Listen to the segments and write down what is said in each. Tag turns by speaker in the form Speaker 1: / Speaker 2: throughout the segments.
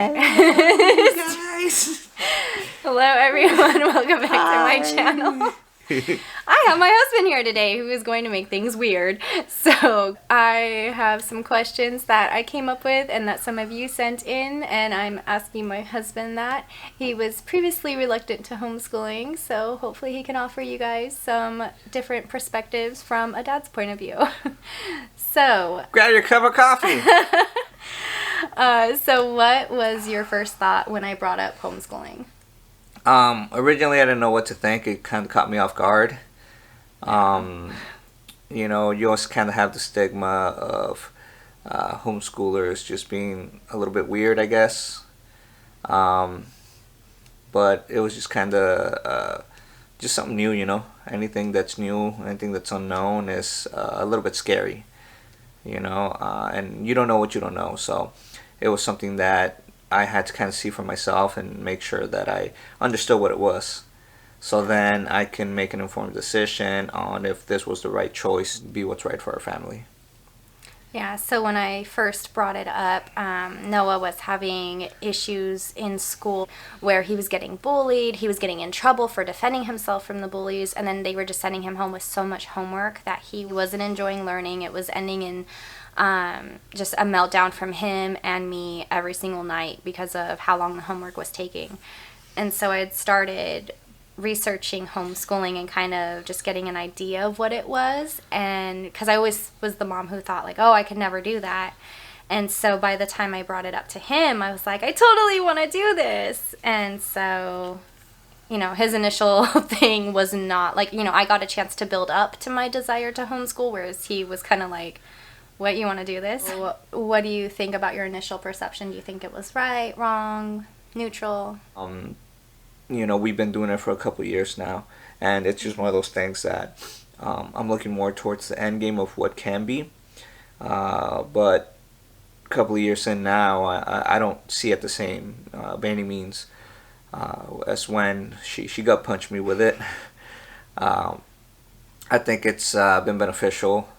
Speaker 1: Hello, guys.
Speaker 2: Hello, everyone. Welcome back to my channel. I have my husband here today who is going to make things weird. So I have some questions that I came up with and that some of you sent in, and I'm asking my husband that. He was previously reluctant to homeschooling, so hopefully he can offer you guys some different perspectives from a dad's point of view. So
Speaker 1: Grab your cup of coffee.
Speaker 2: So what was your first thought when I brought up homeschooling?
Speaker 1: Originally I didn't know what to think. It kind of caught me off guard. You also kind of have the stigma of homeschoolers just being a little bit weird, I guess. But it was just kind of just something new, Anything that's new, anything that's unknown is a little bit scary, and you don't know what you don't know. So it was something that I had to kind of see for myself and make sure that I understood what it was. So then I can make an informed decision on if this was the right choice, be what's right for our family.
Speaker 2: Yeah, so when I first brought it up, Noah was having issues in school where he was getting bullied, he was getting in trouble for defending himself from the bullies, and then they were just sending him home with so much homework that he wasn't enjoying learning. It was ending in just a meltdown from him and me every single night because of how long the homework was taking. And so I had started researching homeschooling and kind of just getting an idea of what it was, and because I always was the mom who thought like, oh, I could never do that. And so by the time I brought it up to him, I was like, I totally want to do this. And so his initial thing was not like, I got a chance to build up to my desire to homeschool, whereas he was kind of like, what, you want to do this? What do you think about your initial perception? Do you think it was right, wrong, neutral?
Speaker 1: We've been doing it for a couple of years now, and it's just one of those things that I'm looking more towards the end game of what can be. But a couple of years in now, I don't see it the same by any means as when she gut punched me with it. I think it's been beneficial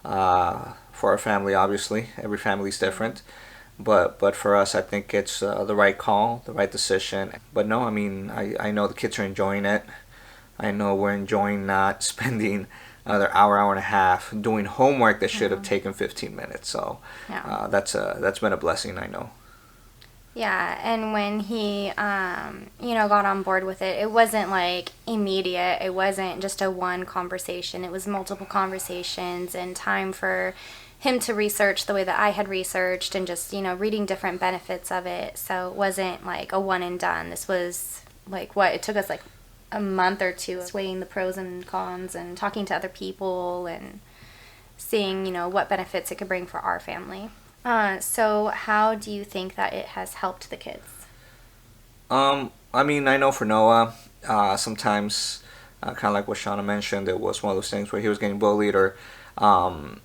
Speaker 1: for our family. Obviously, every family's different. But for us, I think it's the right call, the right decision. But no, I know the kids are enjoying it. I know we're enjoying not spending another hour and a half doing homework that should have taken 15 minutes. So
Speaker 2: Yeah.
Speaker 1: That's been a blessing, I know.
Speaker 2: Yeah, and when he, got on board with it, it wasn't like immediate. It wasn't just a one conversation. It was multiple conversations and time for him to research the way that I had researched and just, reading different benefits of it. So it wasn't like a one and done. This was like it took us like a month or two weighing the pros and cons and talking to other people and seeing, what benefits it could bring for our family. So how do you think that it has helped the kids?
Speaker 1: I know for Noah, sometimes, kind of like what Shauna mentioned, it was one of those things where he was getting bullied or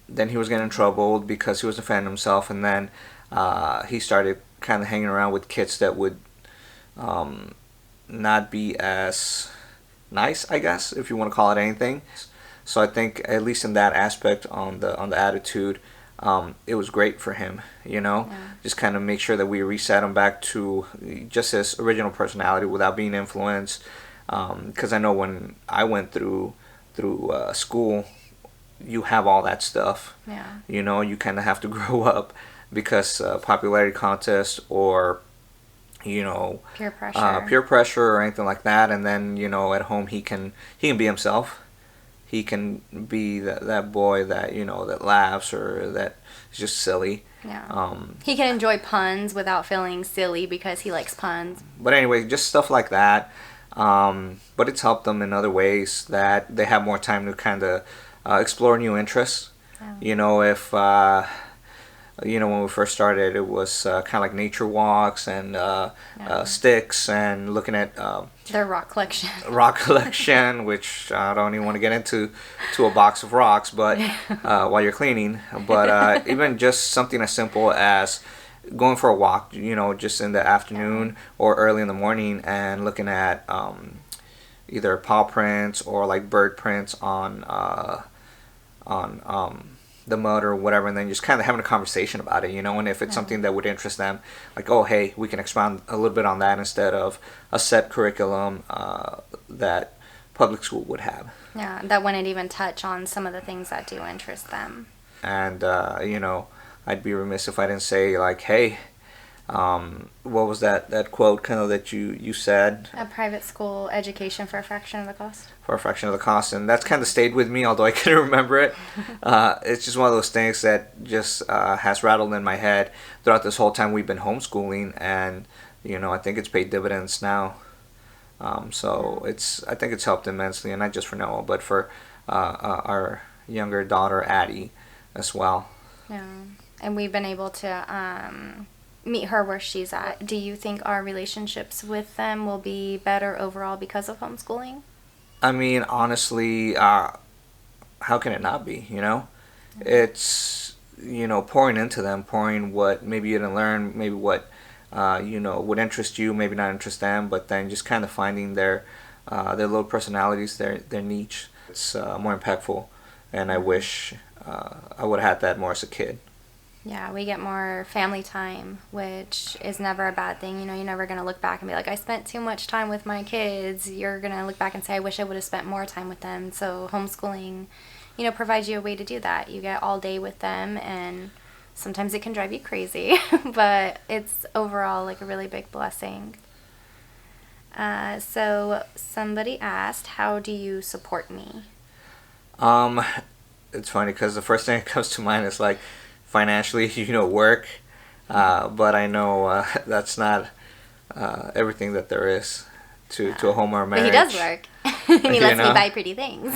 Speaker 1: then he was getting in trouble because he was defending himself, and then he started kind of hanging around with kids that would not be as nice, I guess, if you want to call it anything. So I think at least in that aspect on the attitude, it was great for him, just kind of make sure that we reset him back to just his original personality without being influenced. Because I know when I went through school, you have all that stuff.
Speaker 2: Yeah.
Speaker 1: You kind of have to grow up because popularity contest or
Speaker 2: Peer pressure
Speaker 1: or anything like that. And then at home he can be himself. He can be that boy that that laughs or that is just silly.
Speaker 2: Yeah. He can enjoy puns without feeling silly because he likes puns.
Speaker 1: But anyway, just stuff like that. But it's helped them in other ways that they have more time to kind of explore new interests.
Speaker 2: Yeah.
Speaker 1: If when we first started, it was kind of like nature walks and sticks and looking at
Speaker 2: their rock collection.
Speaker 1: Which I don't even want to get into a box of rocks, but while you're cleaning. But even just something as simple as going for a walk, just in the afternoon or early in the morning, and looking at either paw prints or like bird prints on the mud or whatever, and then just kind of having a conversation about it, and if it's something that would interest them, like, oh, hey, we can expound a little bit on that instead of a set curriculum that public school would have.
Speaker 2: Yeah, that wouldn't even touch on some of the things that do interest them.
Speaker 1: And, I'd be remiss if I didn't say, like, hey, what was that quote kind of that you said?
Speaker 2: A private school education for a fraction of the cost.
Speaker 1: For a fraction of the cost, and that's kind of stayed with me, although I couldn't remember it. It's just one of those things that just has rattled in my head throughout this whole time we've been homeschooling, and I think it's paid dividends now. So I think it's helped immensely, and not just for Noah, but for our younger daughter Addie as well.
Speaker 2: Yeah, and we've been able to meet her where she's at. Do you think our relationships with them will be better overall because of homeschooling?
Speaker 1: I mean, honestly, how can it not be, It's, pouring into them, pouring what maybe you didn't learn, maybe what, would interest you, maybe not interest them, but then just kind of finding their little personalities, their niche. It's more impactful, and I wish I would have had that more as a kid.
Speaker 2: Yeah, we get more family time, which is never a bad thing. You're never going to look back and be like, I spent too much time with my kids. You're going to look back and say, I wish I would have spent more time with them. So homeschooling, provides you a way to do that. You get all day with them, and sometimes it can drive you crazy, but it's overall like a really big blessing. So somebody asked, how do you support me?
Speaker 1: It's funny because the first thing that comes to mind is like, financially, work, but I know that's not everything that there is to a home or a marriage.
Speaker 2: But he does work. He lets me buy pretty things.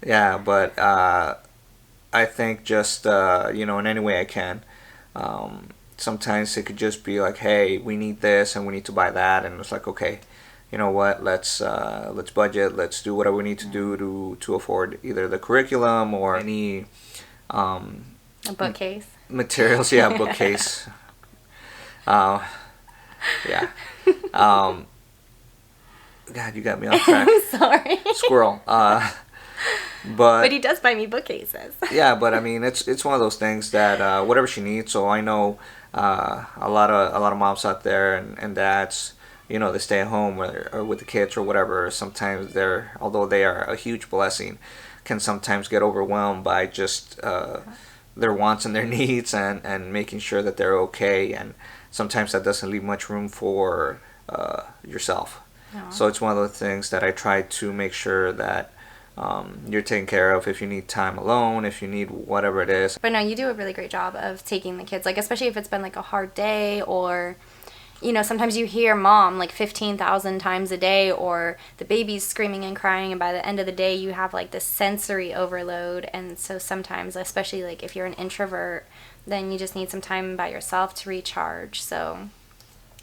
Speaker 1: Yeah, but I think just in any way I can. Sometimes it could just be like, hey, we need this and we need to buy that, and it's like, okay, you know what? Let's budget. Let's do whatever we need to do to afford either the curriculum or any.
Speaker 2: A bookcase.
Speaker 1: Materials, yeah, bookcase. Yeah. God, you got me off track.
Speaker 2: I'm sorry.
Speaker 1: Squirrel.
Speaker 2: But he does buy me bookcases.
Speaker 1: Yeah, but I mean, it's one of those things that whatever she needs. So I know a lot of moms out there and dads, they stay at home or with the kids or whatever. Sometimes although they are a huge blessing, can sometimes get overwhelmed by just their wants and their needs and making sure that they're okay, and sometimes that doesn't leave much room for yourself. No. So it's one of those things that I try to make sure that you're taken care of if you need time alone, if you need whatever it is.
Speaker 2: But no, you do a really great job of taking the kids, like especially if it's been like a hard day, or sometimes you hear mom like 15,000 times a day, or the baby's screaming and crying, and by the end of the day you have like this sensory overload. And so sometimes, especially like if you're an introvert, then you just need some time by yourself to recharge. So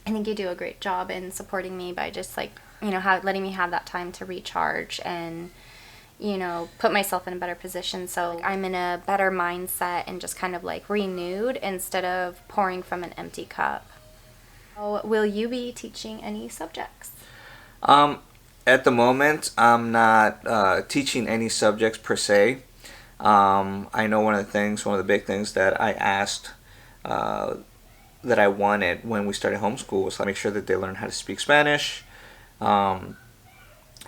Speaker 2: I think you do a great job in supporting me by just like letting me have that time to recharge and put myself in a better position, so I'm in a better mindset and just kind of like renewed instead of pouring from an empty cup. Will you be teaching any subjects?
Speaker 1: At the moment, I'm not teaching any subjects per se. I know one of the big things that I asked that I wanted when we started homeschool was to make sure that they learn how to speak Spanish.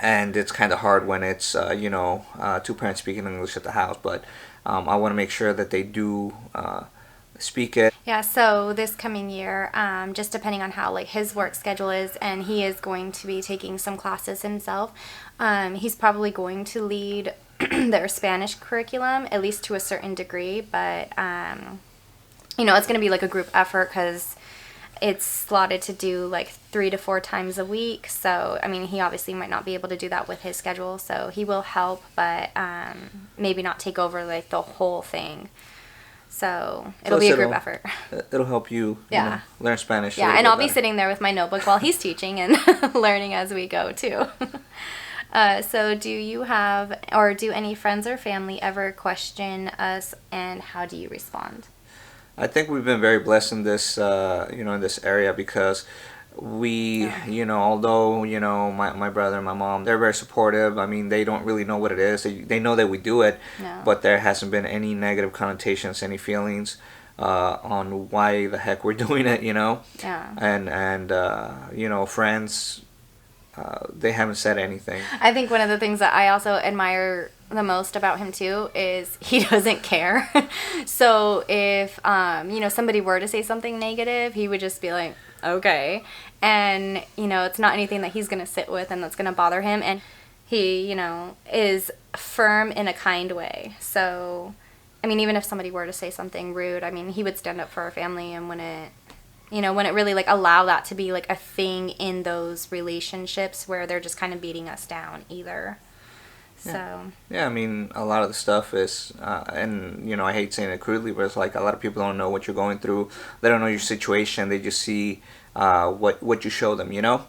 Speaker 1: And it's kind of hard when it's, two parents speaking English at the house, but I want to make sure that they do speak it.
Speaker 2: Yeah, so this coming year, just depending on how like his work schedule is, and he is going to be taking some classes himself, he's probably going to lead their Spanish curriculum, at least to a certain degree, but it's going to be like a group effort because it's slotted to do like 3 to 4 times a week. So, I mean, he obviously might not be able to do that with his schedule, so he will help, but maybe not take over like the whole thing. So it'll be a group effort.
Speaker 1: It'll help you, learn Spanish.
Speaker 2: Yeah, and I'll be sitting there with my notebook while he's teaching and learning as we go too. So do you have, or do any friends or family ever question us, and how do you respond?
Speaker 1: I think we've been very blessed in this, in this area, because we,
Speaker 2: Yeah.
Speaker 1: although, my brother and my mom, they're very supportive. I mean, they don't really know what it is. They know that we do it,
Speaker 2: No.
Speaker 1: but there hasn't been any negative connotations, any feelings on why the heck we're doing it,
Speaker 2: Yeah.
Speaker 1: and friends, they haven't said anything.
Speaker 2: I think one of the things that I also admire the most about him too is he doesn't care. So if somebody were to say something negative, he would just be like, okay. And it's not anything that he's going to sit with and that's going to bother him, and he is firm in a kind way. So I mean, even if somebody were to say something rude, I mean, he would stand up for our family, and wouldn't really like allow that to be like a thing in those relationships where they're just kind of beating us down either. So
Speaker 1: Yeah, I mean, a lot of the stuff is, and I hate saying it crudely, but it's like a lot of people don't know what you're going through. They don't know your situation. They just see what you show them.
Speaker 2: yeah.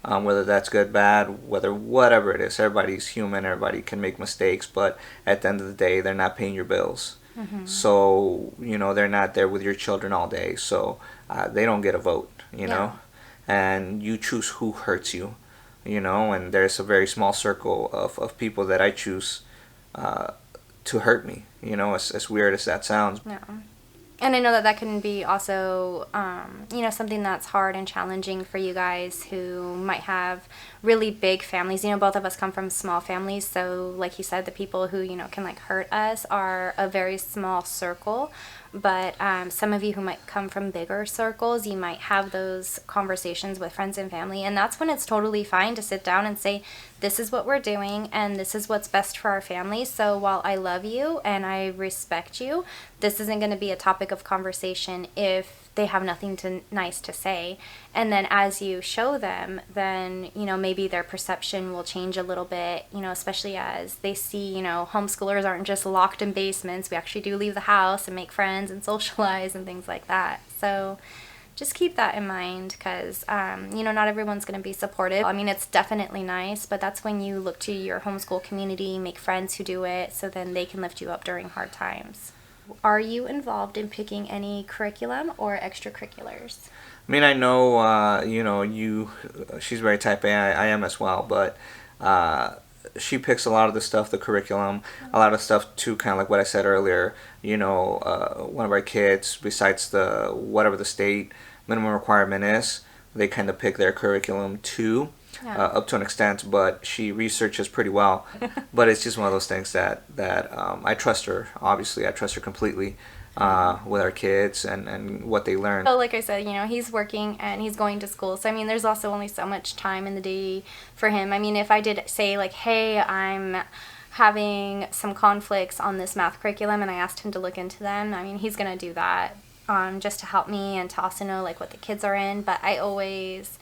Speaker 1: Whether that's good, bad, whatever it is. Everybody's human. Everybody can make mistakes, but at the end of the day, they're not paying your bills.
Speaker 2: Mm-hmm.
Speaker 1: So they're not there with your children all day. So they don't get a vote.
Speaker 2: Yeah.
Speaker 1: And you choose who hurts you. And there's a very small circle of people that I choose to hurt me, as weird as that sounds.
Speaker 2: Yeah. And I know that can be also, something that's hard and challenging for you guys who might have really big families. Both of us come from small families. So like you said, the people who, can like hurt us are a very small circle. But some of you who might come from bigger circles, you might have those conversations with friends and family. And that's when it's totally fine to sit down and say, this is what we're doing and this is what's best for our family. So while I love you and I respect you, this isn't going to be a topic of conversation if they have nothing nice to say. And then as you show them, then, maybe their perception will change a little bit, especially as they see, homeschoolers aren't just locked in basements. We actually do leave the house and make friends and socialize and things like that. So just keep that in mind because, not everyone's going to be supportive. I mean, it's definitely nice, but that's when you look to your homeschool community, make friends who do it, so then they can lift you up during hard times. Are you involved in picking any curriculum or extracurriculars?
Speaker 1: I mean, I know, she's very type A. I am as well, but she picks a lot of the stuff, the curriculum, a lot of stuff too, kind of like what I said earlier. One of our kids, besides whatever the state minimum requirement is, they kind of pick their curriculum too.
Speaker 2: Yeah.
Speaker 1: Up to an extent, but she researches pretty well. But it's just one of those things that I trust her. Obviously, I trust her completely with our kids and what they learn.
Speaker 2: So like I said, he's working and he's going to school. So, I mean, there's also only so much time in the day for him. I mean, if I did say, like, hey, I'm having some conflicts on this math curriculum and I asked him to look into them, I mean, he's going to do that just to help me and to also know, like, what the kids are in. But I always...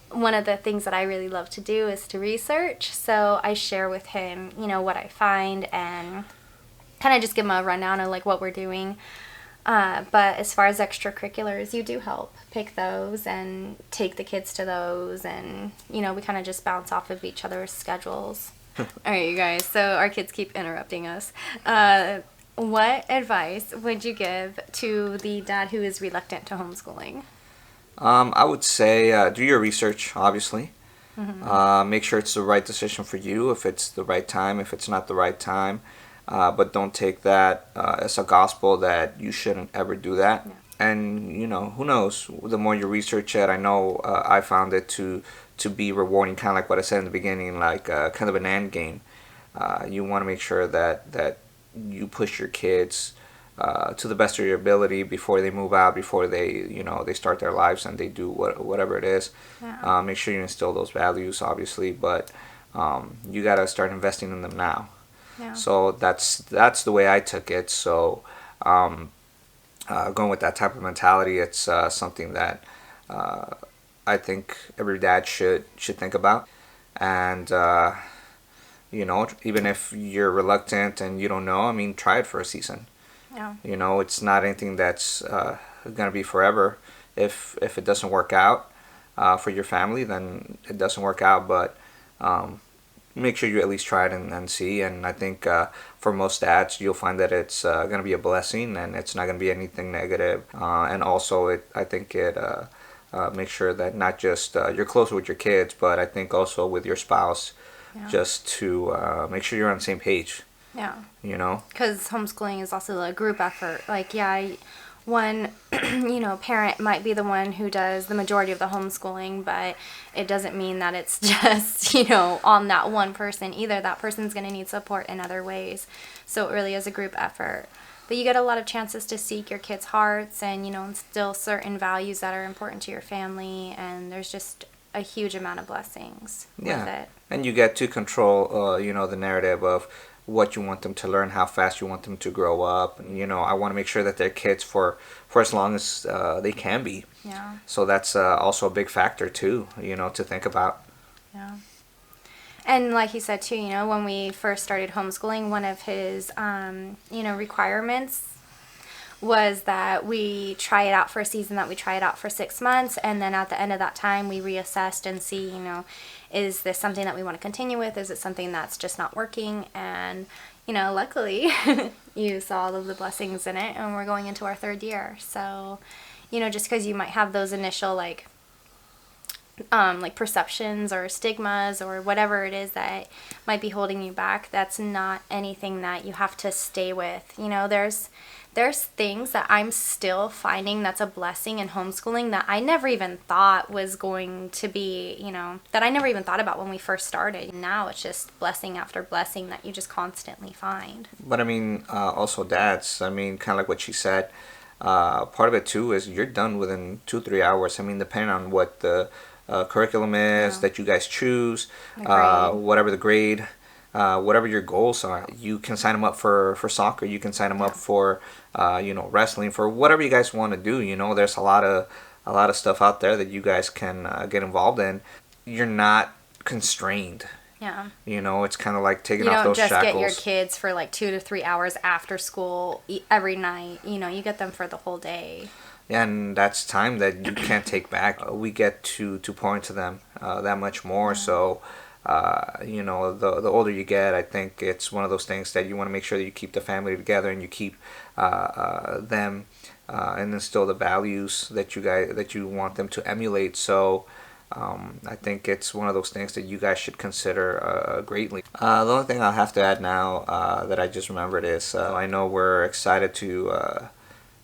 Speaker 2: one of the things that I really love to do is to research. So I share with him, what I find and kind of just give him a rundown of like what we're doing. But as far as extracurriculars, you do help pick those and take the kids to those. And, we kind of just bounce off of each other's schedules. All right, you guys. So our kids keep interrupting us. What advice would you give to the dad who is reluctant to homeschooling?
Speaker 1: I would say do your research, obviously.
Speaker 2: Mm-hmm.
Speaker 1: Make sure it's the right decision for you, if it's the right time, if it's not the right time. But don't take that as a gospel that you shouldn't ever do that.
Speaker 2: Yeah.
Speaker 1: And, who knows? The more you research it, I know I found it to be rewarding, kind of like what I said in the beginning, like kind of an end game. You want to make sure that you push your kids to the best of your ability before they move out, before they start their lives and they do whatever it is.
Speaker 2: Yeah.
Speaker 1: Make sure you instill those values, obviously, but you got to start investing in them now.
Speaker 2: Yeah.
Speaker 1: So that's the way I took it. So going with that type of mentality, it's something that I think every dad should think about. And even if you're reluctant and you don't know, I mean, try it for a season.
Speaker 2: Yeah.
Speaker 1: It's not anything that's going to be forever. If it doesn't work out for your family, then it doesn't work out. But make sure you at least try it and see. And I think for most dads, you'll find that it's going to be a blessing and it's not going to be anything negative. And also, I think it make sure that not just you're close with your kids, but I think also with your spouse, just to make sure you're on the same page.
Speaker 2: Yeah.
Speaker 1: You know?
Speaker 2: Because homeschooling is also a group effort. Like, yeah, one, parent might be the one who does the majority of the homeschooling, but it doesn't mean that it's just, on that one person either. That person's going to need support in other ways. So it really is a group effort. But you get a lot of chances to seek your kids' hearts and, instill certain values that are important to your family. And there's just a huge amount of blessings with it.
Speaker 1: And you get to control, the narrative of what you want them to learn, how fast you want them to grow up. And, I want to make sure that they're kids for as long as they can be.
Speaker 2: Yeah.
Speaker 1: So that's also a big factor too, to think about.
Speaker 2: Yeah. And like he said too, when we first started homeschooling, one of his, requirements was that we try it out for a season, that we try it out for 6 months, and then at the end of that time we reassessed and see, is this something that we want to continue with? Is it something that's just not working? And, luckily you saw all of the blessings in it, and we're going into our 3rd year. So, just because you might have those initial like perceptions or stigmas or whatever it is that might be holding you back, that's not anything that you have to stay with. There's things that I'm still finding that's a blessing in homeschooling that I never even thought was going to be, that I never even thought about when we first started. Now it's just blessing after blessing that you just constantly find.
Speaker 1: But I mean, also dads, kind of like what she said, part of it too is you're done within 2-3 hours. Depending on what the curriculum is that you guys choose, whatever the grade, whatever your goals are, you can sign them up for soccer. You can sign them up for, wrestling, for whatever you guys want to do. There's a lot of stuff out there that you guys can get involved in. You're not constrained.
Speaker 2: Yeah.
Speaker 1: It's kind of like taking off those shackles.
Speaker 2: You don't just get your kids for like 2 to 3 hours after school every night. You get them for the whole day.
Speaker 1: Yeah, and that's time that you can't take back. We get to pour into them that much more. So, the older you get, I think it's one of those things that you want to make sure that you keep the family together and you keep them and instill the values that you want them to emulate. So, I think it's one of those things that you guys should consider greatly. The only thing I'll have to add now that I just remembered is I know we're excited to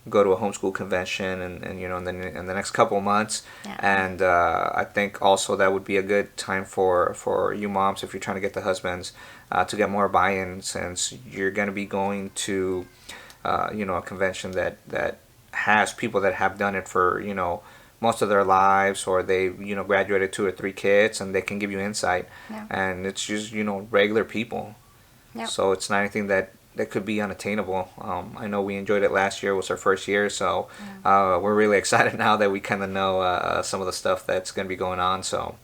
Speaker 1: go to a homeschool convention and in the next couple of months. And I think also that would be a good time for you moms, if you're trying to get the husbands to get more buy-in, since you're going to be going to a convention that has people that have done it for most of their lives, or they graduated 2 or 3 kids, and they can give you insight. And it's just regular people. So it's not anything that could be unattainable. I know we enjoyed it last year. It was our first year, so we're really excited now that we kind of know some of the stuff that's going to be going on. So,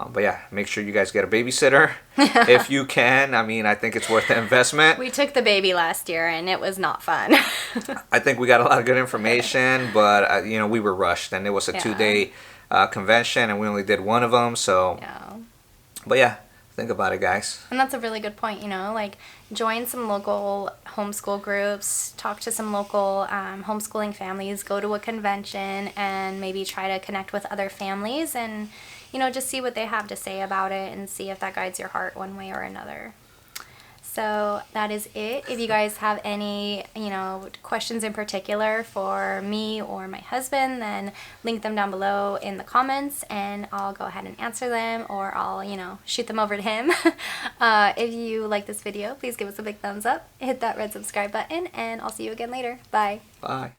Speaker 1: but yeah, make sure you guys get a babysitter if you can. I think it's worth the investment.
Speaker 2: We took the baby last year, and it was not fun.
Speaker 1: I think we got a lot of good information, but we were rushed, and it was a 2-day convention, and we only did one of them. So, but yeah. Think about it, guys.
Speaker 2: And that's a really good point, like join some local homeschool groups, talk to some local homeschooling families, go to a convention, and maybe try to connect with other families and, just see what they have to say about it and see if that guides your heart one way or another. So that is it. If you guys have any, questions in particular for me or my husband, then link them down below in the comments and I'll go ahead and answer them, or I'll, shoot them over to him. If you like this video, please give us a big thumbs up, hit that red subscribe button, and I'll see you again later. Bye.
Speaker 1: Bye.